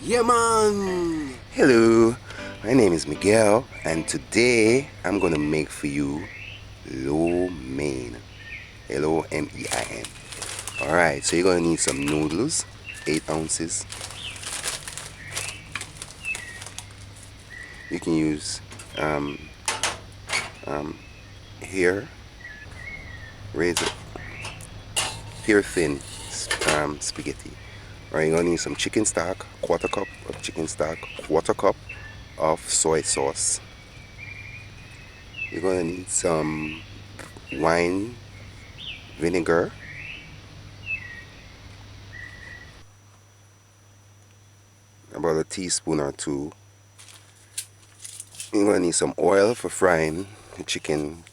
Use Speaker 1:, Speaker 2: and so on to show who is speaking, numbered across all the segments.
Speaker 1: Yeah, man.
Speaker 2: Hello, my name is Miguel, and today I'm gonna make for you lo mein. L-O-M-E-I-N. Alright, so you're gonna need some noodles, 8 ounces. You can use um, hair, razor, hair thin spaghetti. Alright, you're gonna need some chicken stock, quarter cup of chicken stock, quarter cup of soy sauce. You're gonna need some wine vinegar, about a teaspoon or two. You're gonna need some oil for frying the chicken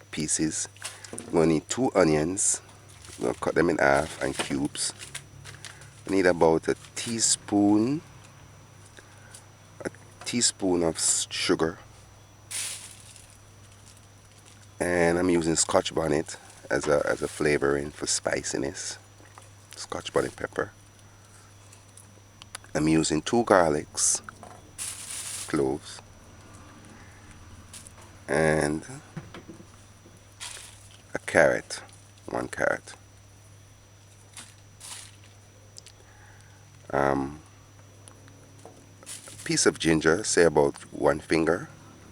Speaker 2: pieces. You're gonna need 2 onions. You're gonna cut them in half and cubes. You need about a teaspoon of sugar, and I'm using Scotch bonnet as a flavoring for spiciness. Scotch bonnet pepper. I'm using 2 garlics, cloves, and a carrot, 1 carrot. Piece of ginger, say about 1 finger,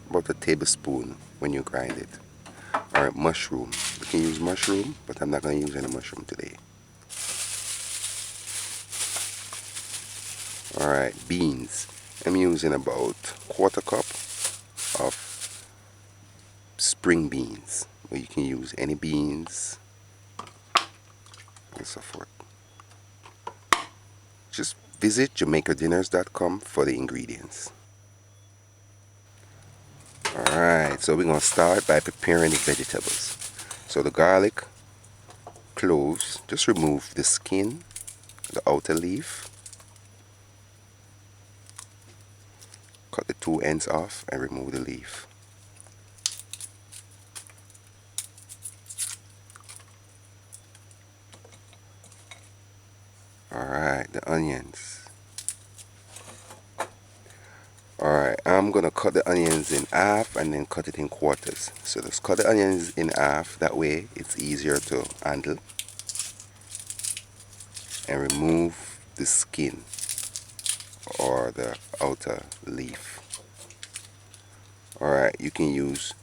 Speaker 2: about a tablespoon when you grind it. Alright, mushroom. You can use mushroom, but I'm not going to use any mushroom today. Alright, beans. I'm using about quarter cup of spring beans. Or you can use any beans and so forth. Just visit jamaicadinners.com for the ingredients. Alright, so we're going to start by preparing the vegetables. So the garlic, cloves, just remove the skin, the outer leaf. Cut the 2 ends off and remove the leaf. Alright, the onions. Alright, I'm gonna cut the onions in half and then cut it in quarters. So just cut the onions in half, that way it's easier to handle. And remove the skin or the outer leaf. Alright, you can use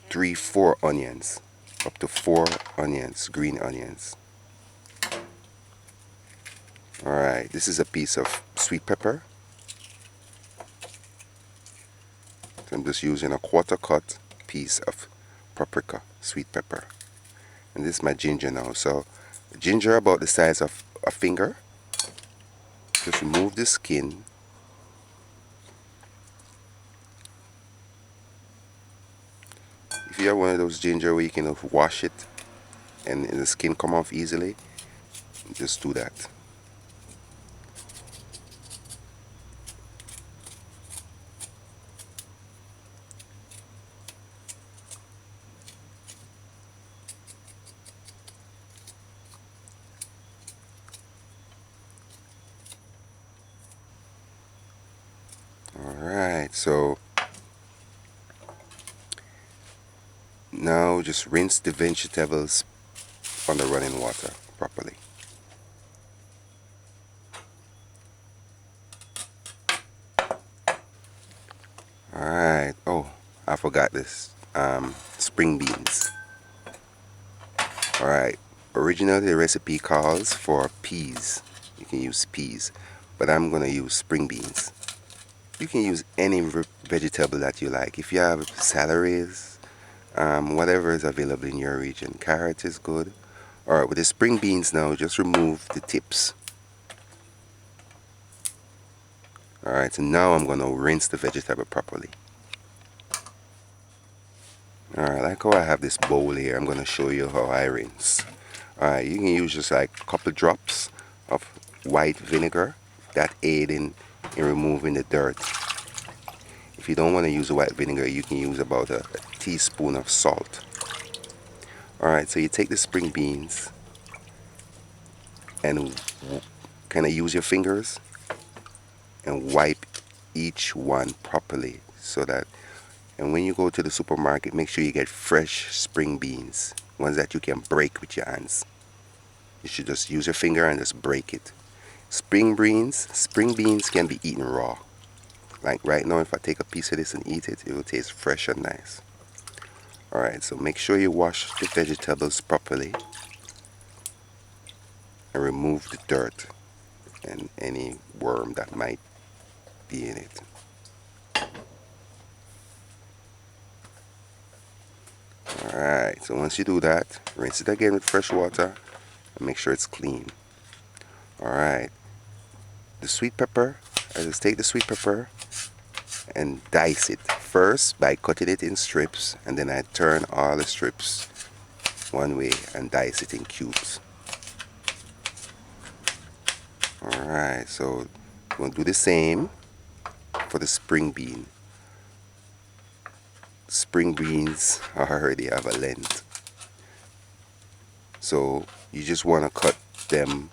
Speaker 2: 3-4 onions, up to 4 onions, green onions. Alright, this is a piece of sweet pepper. So I'm just using a quarter cut piece of paprika, sweet pepper. And this is my ginger now. So ginger about the size of a finger. Just remove the skin. If you have one of those ginger where you can wash it and the skin come off easily, just do that. Alright, so now just rinse the vegetables under running water properly. Alright, oh, I forgot this. Spring beans. Alright, originally the recipe calls for peas. You can use peas, but I'm going to use spring beans. You can use any vegetable that you like. If you have celeries, whatever is available in your region. Carrot is good. Alright, with the spring beans now, just remove the tips. Alright, so now I'm going to rinse the vegetable properly. Alright, like how I have this bowl here, I'm going to show you how I rinse. Alright, you can use just like a couple drops of white vinegar that aid in removing the dirt. If you don't want to use the white vinegar, you can use about a teaspoon of salt. Alright, so you take the spring beans and kind of use your fingers and wipe each one properly so that, and when you go to the supermarket, make sure you get fresh spring beans, ones that you can break with your hands. You should just use your finger and just break it. Spring beans can be eaten raw. Like right now, if I take a piece of this and eat it, it will taste fresh and nice. Alright, so make sure you wash the vegetables properly and remove the dirt and any worm that might be in it. Alright, so once you do that, rinse it again with fresh water and make sure it's clean. Alright, the sweet pepper, I just take the sweet pepper and dice it first by cutting it in strips, and then I turn all the strips one way and dice it in cubes. Alright, so we'll do the same for the spring bean. Spring beans already have a length, so you just want to cut them.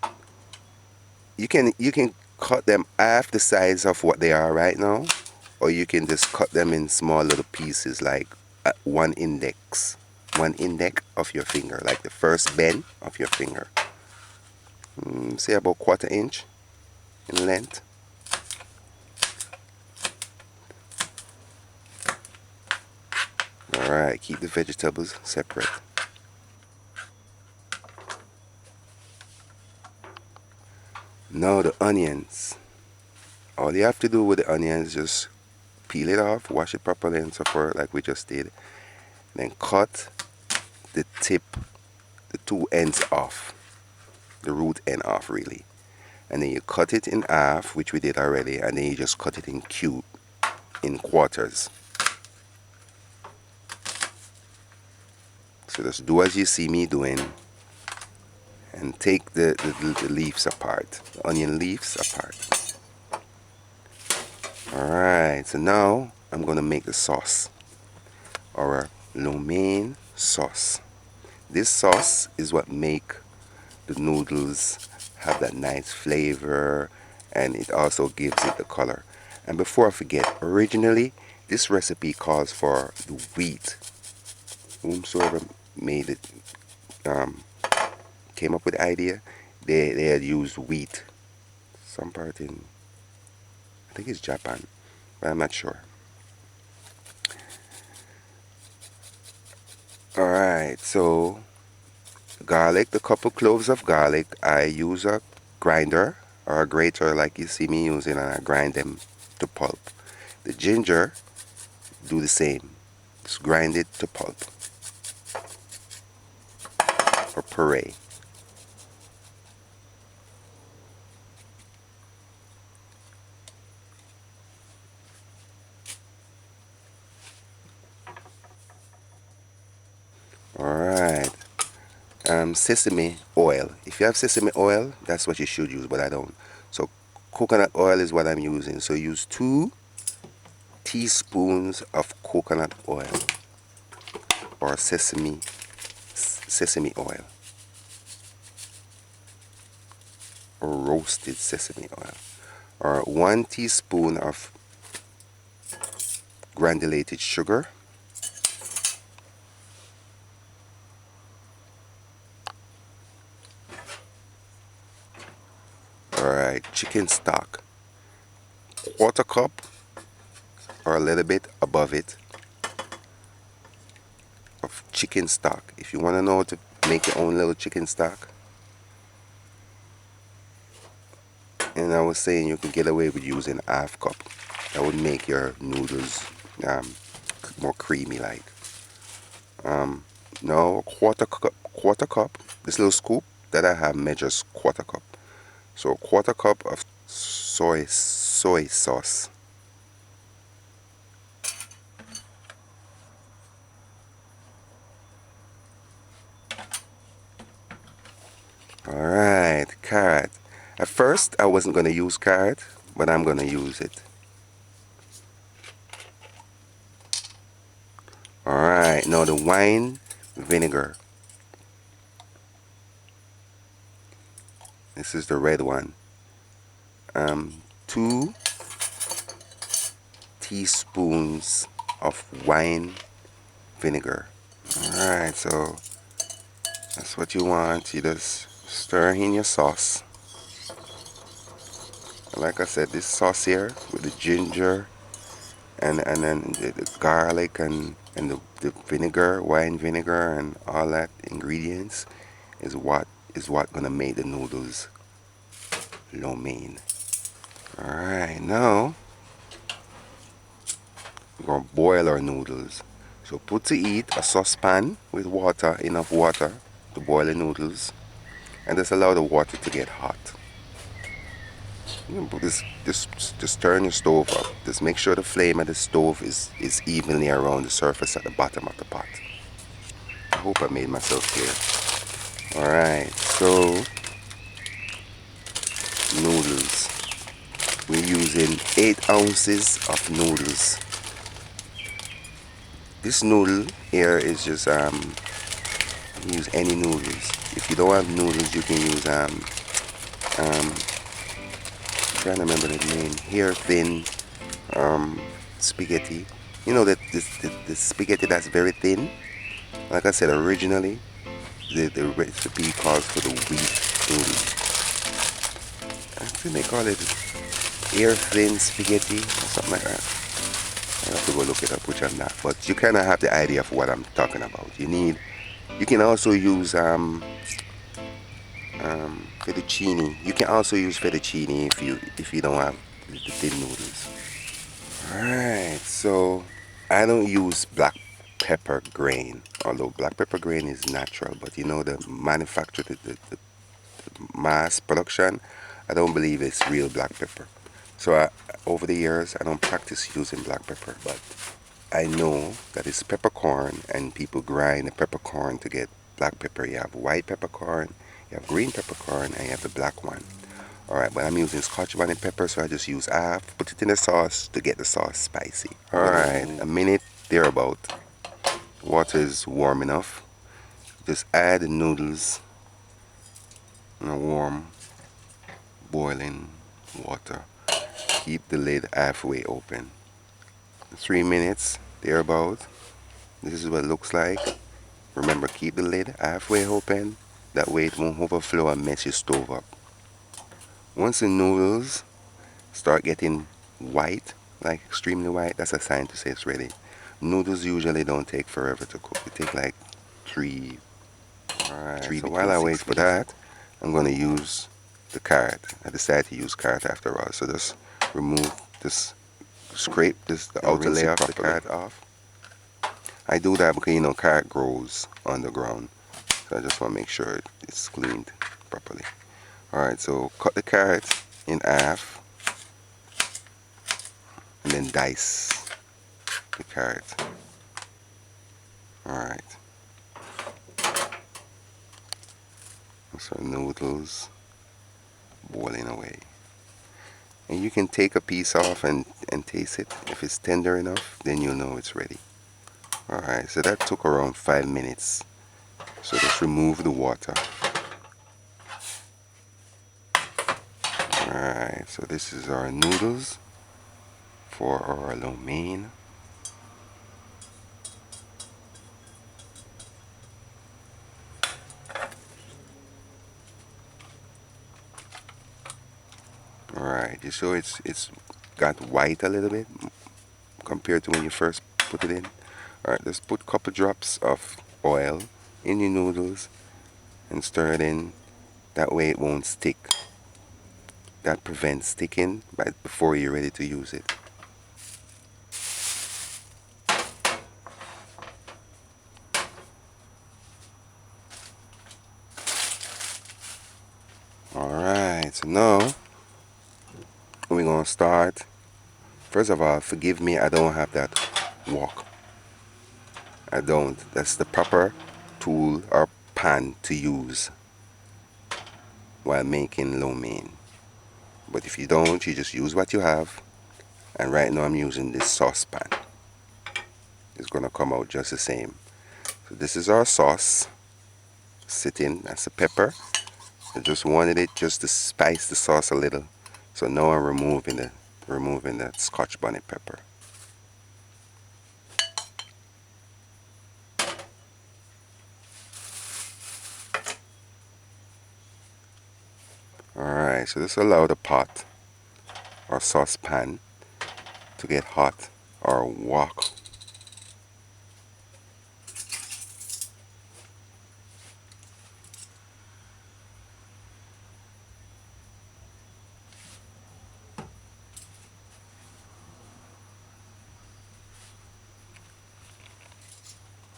Speaker 2: You can cut them half the size of what they are right now, or you can just cut them in small little pieces, like one index of your finger, like the first bend of your finger. Say about 1/4 inch in length. Alright, keep the vegetables separate. Now the onions. All you have to do with the onions is just peel it off, wash it properly and so forth, like we just did. Then cut the tip, the two ends off, the root end off really. And then you cut it in half, which we did already, and then you just cut it in quarters. So just do as you see me doing, and take the leaves apart, the onion leaves apart. Alright, so now I'm going to make the sauce, our lo mein sauce. This sauce is what make the noodles have that nice flavor, and it also gives it the color. And before I forget, originally this recipe calls for the wheat. Whomsoever made it, came up with the idea, they had used wheat. Some part in, I think it's Japan, but I'm not sure. Alright, so garlic, the couple cloves of garlic, I use a grinder or a grater like you see me using, and I grind them to pulp. The ginger, do the same. Just grind it to pulp or puree. Alright. Sesame oil. If you have sesame oil, that's what you should use, but I don't. So coconut oil is what I'm using. So use 2 teaspoons of coconut oil or sesame oil or roasted sesame oil, or 1 teaspoon of granulated sugar, alright, chicken stock, 1/4 cup or a little bit above it of chicken stock. If you want to know how to make your own little chicken stock, and I was saying you could get away with using 1/2 cup. That would make your noodles more creamy like. Now 1/4 cup, this little scoop that I have measures 1/4 cup. So 1/4 cup of soy sauce. Alright, carrot. At first I wasn't going to use carrot, but I'm going to use it. Alright, now the wine vinegar. This is the red one. 2 teaspoons of wine vinegar. Alright, so that's what you want. You just stir in your sauce. Like I said, this sauce here with the ginger and then the garlic and the vinegar, wine vinegar and all that ingredients is what gonna make the noodles lo mein. Alright, now we're gonna boil our noodles. So put to heat a saucepan with water, enough water to boil the noodles, and just allow the water to get hot. You can put this, just turn your stove up. Just make sure the flame of the stove is evenly around the surface at the bottom of the pot. I hope I made myself clear. Alright, so noodles. We're using 8 ounces of noodles. This noodle here is just use any noodles. If you don't have noodles, you can use trying to remember the name, hair thin spaghetti. You know that the spaghetti that's very thin. Like I said originally, the recipe calls for the wheat noodles. I think they call it hair thin spaghetti or something like that. I have to go look it up, which I'm not. But you kind of have the idea of what I'm talking about. You can also use fettuccine. You can also use fettuccine if you don't have the thin noodles. Alright, so I don't use black pepper grain, although black pepper grain is natural, but you know the manufacture, the mass production, I don't believe it's real black pepper. So over the years I don't practice using black pepper, but I know that it's peppercorn and people grind the peppercorn to get black pepper. You have white peppercorn, you have green peppercorn, and you have the black one. Alright, but I'm using Scotch bonnet pepper, so I just use half, put it in the sauce to get the sauce spicy. Alright, a minute thereabout. Water is warm enough. Just add the noodles in a warm, boiling water. Keep the lid halfway open. 3 minutes thereabout. This is what it looks like. Remember, keep the lid halfway open. That way it won't overflow and mess your stove up. Once the noodles start getting white, like extremely white, that's a sign to say it's ready. Noodles usually don't take forever to cook. They take like three. Alright, so while I wait for that, I'm going to use the carrot. I decided to use carrot after all. So just remove this, scrape this, the outer layer of the carrot off. I do that because, you know, carrot grows on the ground. So I just want to make sure it's cleaned properly. Alright, so cut the carrot in half and then dice the carrot. Alright. So noodles boiling away. And you can take a piece off and taste it. If it's tender enough, then you'll know it's ready. Alright, so that took around 5 minutes. So just remove the water. Alright, so this is our noodles for our lo mein. Alright, you saw it's got white a little bit compared to when you first put it in. Alright, just put a couple drops of oil in your noodles and stir it in. That way it won't stick. That prevents sticking right before you're ready to use it. Alright, so now we're going to start. First of all, forgive me, I don't have that wok. I don't. That's the proper tool or pan to use while making lo mein. But if you don't, you just use what you have. And right now I'm using this saucepan. It's going to come out just the same. So this is our sauce sitting. That's the pepper. I just wanted it just to spice the sauce a little. So now I'm removing the Scotch bonnet pepper. Alright, so just allow the pot or saucepan to get hot or wok.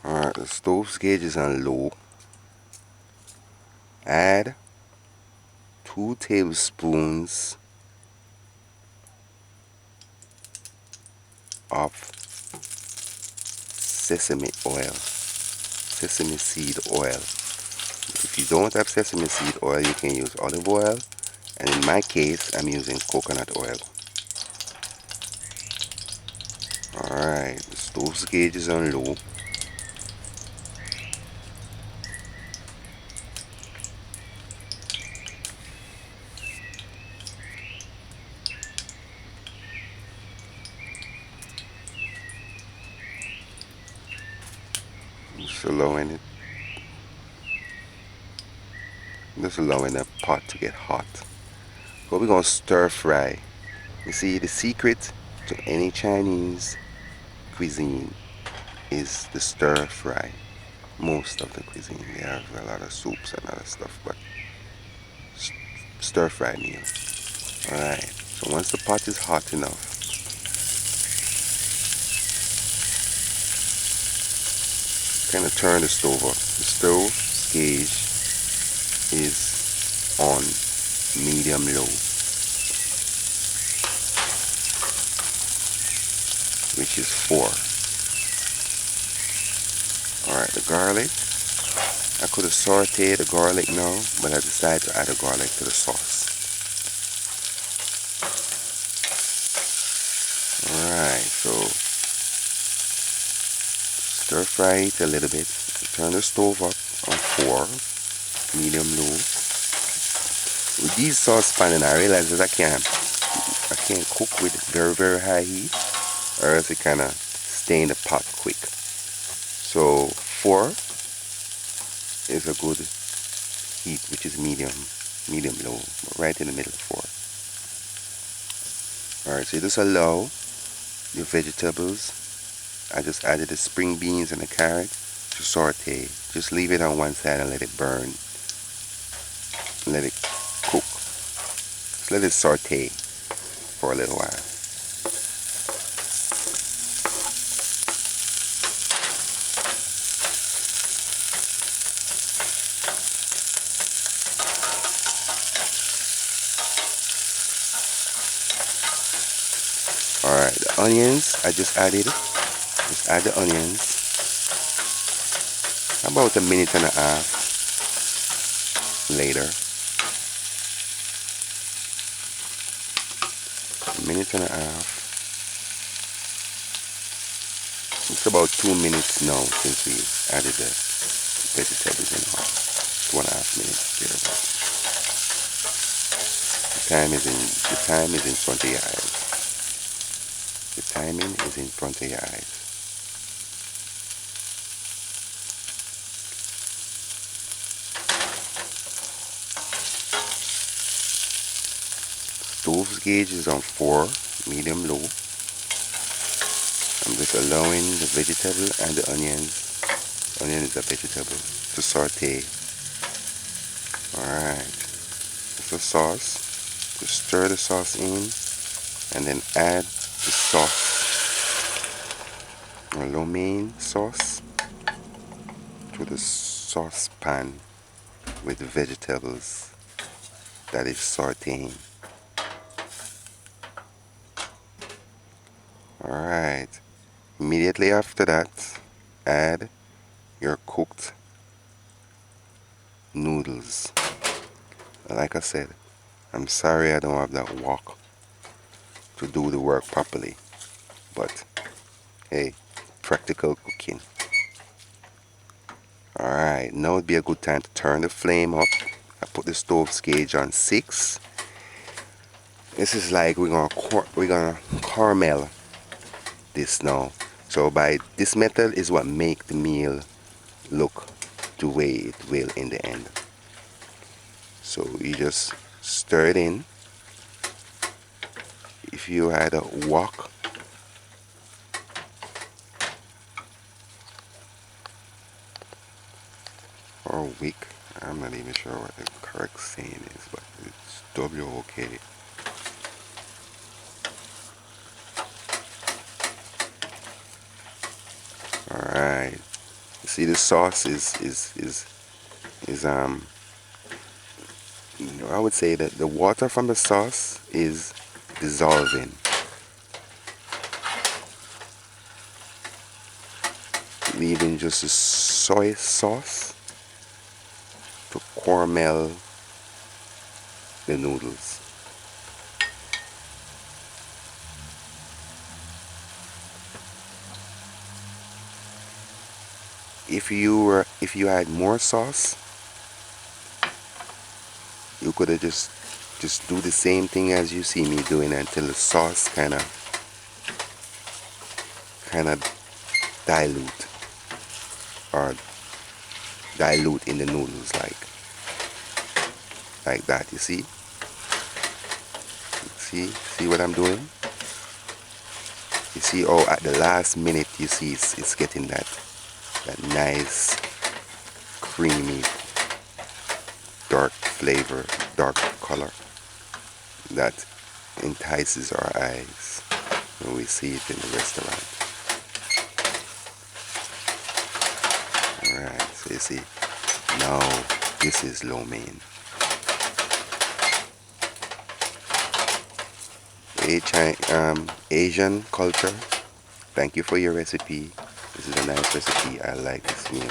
Speaker 2: Alright, the stove gauge is on low. Add 2 tablespoons of sesame oil, sesame seed oil. If you don't have sesame seed oil, you can use olive oil, and in my case, I'm using coconut oil. Alright, the stove gauge is on low. Just allowing the pot to get hot. So we're gonna stir fry. You see, the secret to any Chinese cuisine is the stir fry. Most of the cuisine, they have a lot of soups and other stuff, but stir fry meal. Alright, so once the pot is hot enough, kind of turn the stove up. The stove gauge is on medium low, which is 4. Alright, the garlic, I could have sauteed the garlic now, but I decided to add the garlic to the sauce. Alright, so stir fry it a little bit. Turn the stove up on 4, medium low. With these saucepan, and I realize that I can't cook with very high heat, or else it kind of stain the pot quick. So 4 is a good heat, which is medium low, right in the middle of 4. Alright, so just allow your vegetables. I just added the spring beans and the carrot to saute. Just leave it on one side and let it burn. Let it cook. Just let it saute for a little while. Alright, the onions I just added. Just add the onions. About a minute and a half later. A minute and a half. It's about 2 minutes now since we added the vegetables in hot. 2.5 minutes thereabout. The time is in front of your eyes. The timing is in front of your eyes. Stove gauge is on 4, medium low. I'm just allowing the vegetable and the onions. Onion is a vegetable to saute. Alright. Just the sauce. Just stir the sauce in and then add the sauce, or lo mein sauce, to the saucepan with the vegetables that is sauteing. Alright, immediately after that, add your cooked noodles. Like I said, I'm sorry I don't have that wok to do the work properly, but hey, practical cooking. Alright, now would be a good time to turn the flame up. I put the stove gauge on 6. This is like we're gonna caramel this now. So by this method is what make the meal look the way it will in the end. So you just stir it in. If you had a wok, or wick, I'm not even sure what the correct saying is, but it's W-O-K. Alright. You see the sauce is I would say that the water from the sauce is dissolving, leaving just the soy sauce to caramel the noodles. If you had more sauce, you could have just do the same thing as you see me doing until the sauce kind of dilute or dilute in the noodles like that. You see what I'm doing? You see, oh, at the last minute, you see it's getting that nice creamy dark flavor, dark color that entices our eyes when we see it in the restaurant. Alright, so you see, now this is lo mein. Asian culture, thank you for your recipe. This is a nice recipe. I like this meal.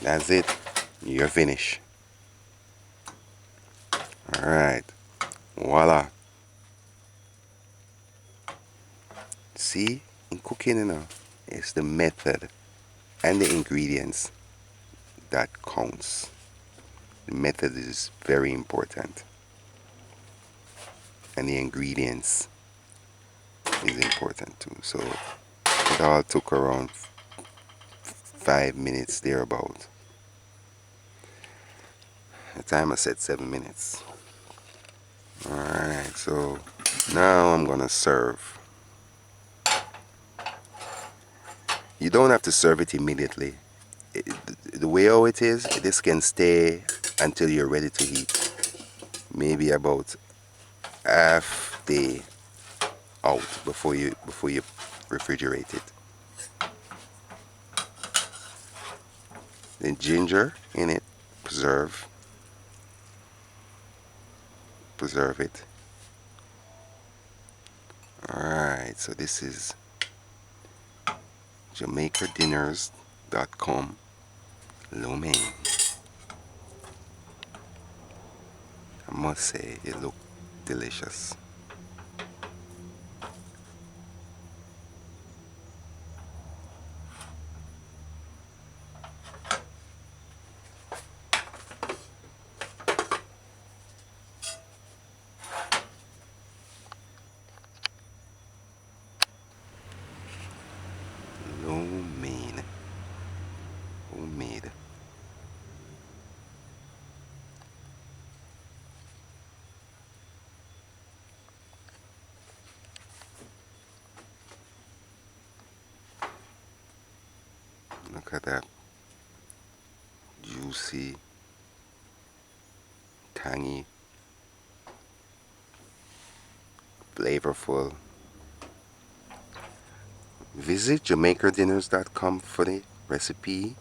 Speaker 2: That's it. You're finished. Alright. Voila. See, in cooking, it's the method and the ingredients that counts. The method is very important. And the ingredients is important too. So it all took around 5 minutes thereabout. The timer said 7 minutes. Alright, so now I'm gonna serve. You don't have to serve it immediately. The way how it is, this can stay until you're ready to eat. Maybe about half day out before you refrigerate it. Then ginger in it, preserve it. Alright, so this is JamaicaDinners.com lo mein. I must say it looked delicious. Lo mein, homemade. Look at that juicy, tangy, flavorful. Visit JamaicaDinners.com for the recipe.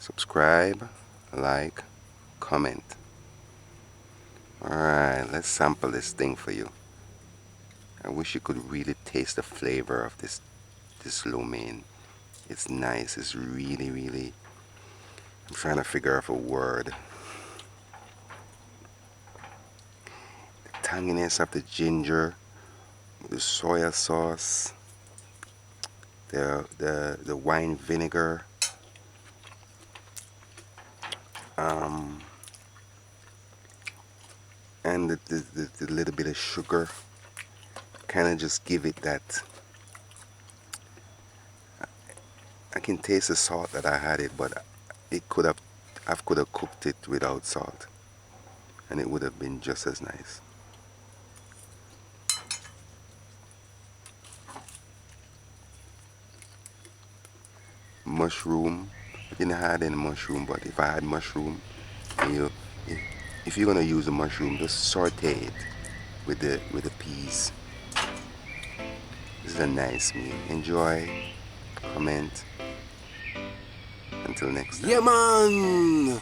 Speaker 2: Subscribe, like, comment. Alright, let's sample this thing for you. I wish you could really taste the flavor of this lo mein. It's nice. It's really, really. I'm trying to figure out a word. The tanginess of the ginger, the soya sauce, the wine vinegar, and the little bit of sugar kind of just give it that I can taste the salt that I had it, but it could have I could have cooked it without salt, and it would have been just as nice. Mushroom. I didn't have any mushroom, but if I had mushroom, and if, if you're gonna use the mushroom, just saute it with the peas. This is a nice meal. Enjoy, comment. Until next time.
Speaker 1: Yeah, man.